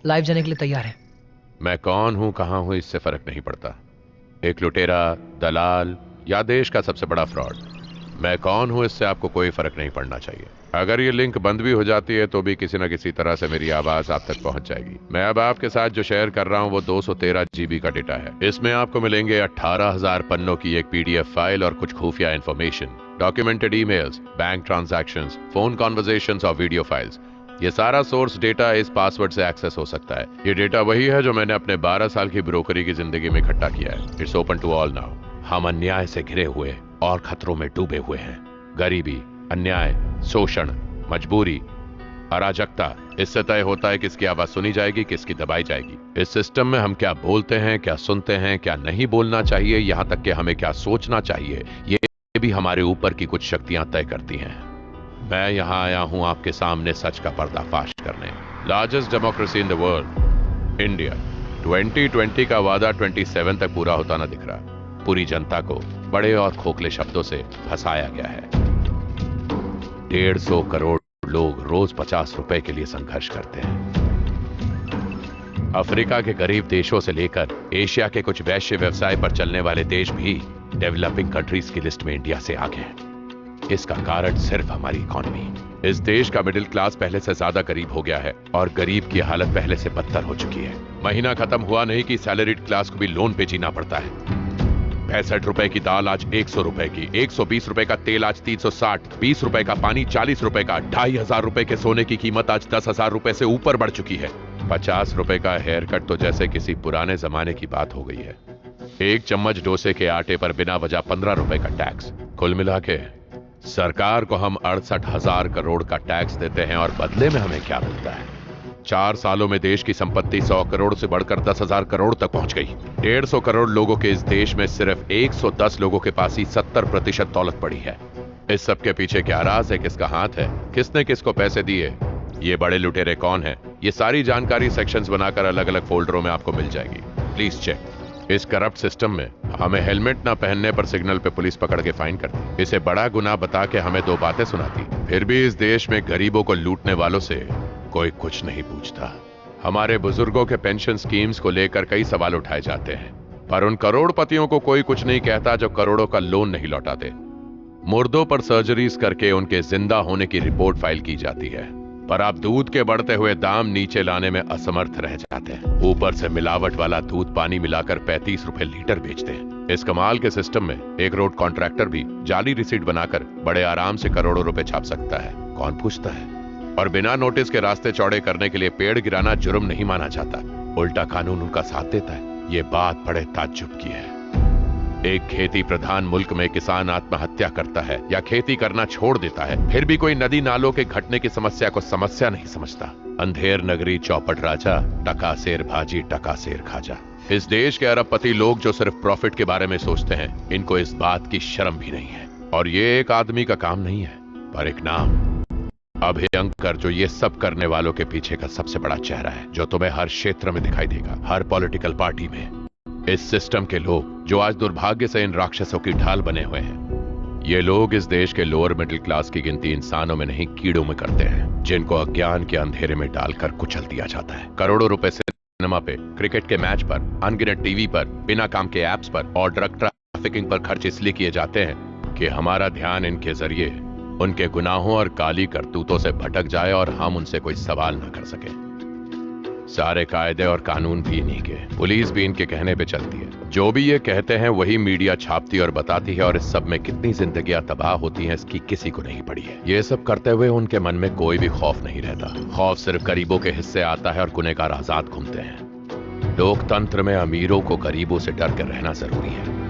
Live जाने के लिए तैयार है। मैं कौन हूं, कहां हूं, इससे फर्क नहीं पड़ता। एक लुटेरा, दलाल या देश का सबसे बड़ा फ्रॉड, मैं कौन हूं इससे आपको कोई फर्क नहीं पड़ना चाहिए। अगर ये लिंक बंद भी हो जाती है तो भी किसी न किसी तरह से मेरी आवाज आप तक पहुंच जाएगी। मैं अब आपके साथ जो शेयर कर रहा हूं वो 213 जीबी का डेटा है। इसमें आपको मिलेंगे 18,000 पन्नों की एक पीडीएफ फाइल और कुछ खुफिया information, documented emails, bank transactions, phone conversations और वीडियो फाइल्स। ये सारा सोर्स डेटा इस पासवर्ड से एक्सेस हो सकता है। ये डेटा वही है जो मैंने अपने 12 साल की ब्रोकरी की जिंदगी में इकट्ठा किया है। It's open to all now. हम अन्याय से घिरे हुए और खतरों में डूबे हुए हैं। गरीबी, अन्याय, शोषण, मजबूरी, अराजकता, इससे तय होता है किसकी आवाज सुनी जाएगी, किसकी दबाई जाएगी। इस सिस्टम में हम क्या बोलते हैं, क्या सुनते हैं, क्या नहीं बोलना चाहिए, यहां तक कि हमें क्या सोचना चाहिए, ये भी हमारे ऊपर की कुछ शक्तियां तय करती हैं। मैं यहां आया हूं आपके सामने सच का पर्दाफाश करने। Largest democracy in the world, India. 2020 का वादा 27 तक पूरा होता ना दिख रहा। पूरी जनता को बड़े और खोखले शब्दों से फंसाया गया है। 150 करोड़ लोग रोज 50 रुपए के लिए संघर्ष करते हैं। अफ्रीका के गरीब देशों से लेकर एशिया के कुछ वैश्य व्यवसाय पर चलने वाले देश भी डेवलपिंग कंट्रीज की लिस्ट में इंडिया से आगे हैं। इसका कारण सिर्फ हमारी इकोनॉमी। इस देश का मिडिल क्लास पहले से ज्यादा गरीब हो गया है और गरीब की हालत पहले से बदतर हो चुकी है। महीना खत्म हुआ नहीं कि सैलरीड क्लास को भी लोन पे जीना पड़ता है। 65 रुपए की दाल आज 100 रुपए की, 120 रुपए का तेल आज 360, 20 रुपए का पानी 40 रुपए का, 2,500 रुपए के सोने की कीमत आज 10,000 रुपए से ऊपर बढ़ चुकी है। 50 रुपए का हेयर कट तो जैसे किसी पुराने जमाने की बात हो गई है। एक चम्मच डोसे के आटे पर बिना वजह 15 रुपए का टैक्स। कुल मिला के सरकार को हम 68,000 करोड़ का टैक्स देते हैं और बदले में हमें क्या मिलता है? 4 सालों में देश की संपत्ति 100 करोड़ से बढ़कर 10,000 करोड़ तक पहुंच गई। 150 करोड़ लोगों के इस देश में सिर्फ 110 लोगों के पास ही 70% दौलत पड़ी है। इस सब के पीछे क्या राज है, किसका हाथ है, किसने किसको पैसे दिए, ये बड़े लुटेरे कौन है, ये सारी जानकारी सेक्शंस बनाकर अलग अलग फोल्डरों में आपको मिल जाएगी। Please check. इस करप्ट सिस्टम में हमें हेलमेट ना पहनने पर सिग्नल पे पुलिस पकड़ के फाइन करती, इसे बड़ा गुनाह बता के हमें 2 बातें सुनाती। फिर भी इस देश में गरीबों को लूटने वालों से कोई कुछ नहीं पूछता। हमारे बुजुर्गों के पेंशन स्कीम्स को लेकर कई सवाल उठाए जाते हैं, पर उन करोड़पतियों को कोई कुछ नहीं कहता जो करोड़ों का लोन नहीं लौटाते। मुर्दों पर सर्जरीज करके उनके जिंदा होने की रिपोर्ट फाइल की जाती है, पर आप दूध के बढ़ते हुए दाम नीचे लाने में असमर्थ रह जाते हैं। ऊपर से मिलावट वाला दूध पानी मिलाकर 35 रुपए लीटर बेचते हैं। इस कमाल के सिस्टम में एक रोड कॉन्ट्रैक्टर भी जाली रिसीट बनाकर बड़े आराम से करोड़ों रुपए छाप सकता है। कौन पूछता है? और बिना नोटिस के रास्ते चौड़े करने के लिए पेड़ गिराना जुर्म नहीं माना जाता, उल्टा कानून उनका साथ देता है। ये बात बड़े ताज्जुब की है। एक खेती प्रधान मुल्क में किसान आत्महत्या करता है या खेती करना छोड़ देता है, फिर भी कोई नदी नालों के घटने की समस्या को समस्या नहीं समझता। अंधेर नगरी चौपट राजा, टका शेर भाजी टका शेर खाजा। इस देश के अरबपति लोग जो सिर्फ प्रॉफिट के बारे में सोचते हैं, इनको इस बात की शर्म भी नहीं है। और ये एक आदमी का काम नहीं है, पर एक नाम, अभयंकर, जो ये सब करने वालों के पीछे का सबसे बड़ा चेहरा है, जो तुम्हें हर क्षेत्र में दिखाई देगा, हर पॉलिटिकल पार्टी में। इस सिस्टम के लोग जो आज दुर्भाग्य से इन राक्षसों की ढाल बने हुए हैं, ये लोग इस देश के लोअर मिडिल क्लास की गिनती इंसानों में नहीं कीड़ों में करते हैं, जिनको अज्ञान के अंधेरे में डालकर कुचल दिया जाता है। करोड़ों रुपए सिनेमा पे, क्रिकेट के मैच पर, अनगिनत टीवी पर, बिना काम के एप्स पर और ड्रग ट्रैफिकिंग पर खर्च इसलिए किए जाते हैं कि हमारा ध्यान इनके जरिए उनके गुनाहों और काली करतूतों से भटक जाए और हम उनसे कोई सवाल न कर सके। सारे कायदे और कानून भी इन्हीं के, पुलिस भी इनके कहने पे चलती है। जो भी ये कहते हैं वही मीडिया छापती और बताती है, और इस सब में कितनी जिंदगियां तबाह होती हैं इसकी किसी को नहीं पड़ी है। ये सब करते हुए उनके मन में कोई भी खौफ नहीं रहता। खौफ सिर्फ गरीबों के हिस्से आता है और गुनहगार आजाद घूमते हैं। लोकतंत्र में अमीरों को गरीबों से डर कर रहना जरूरी है।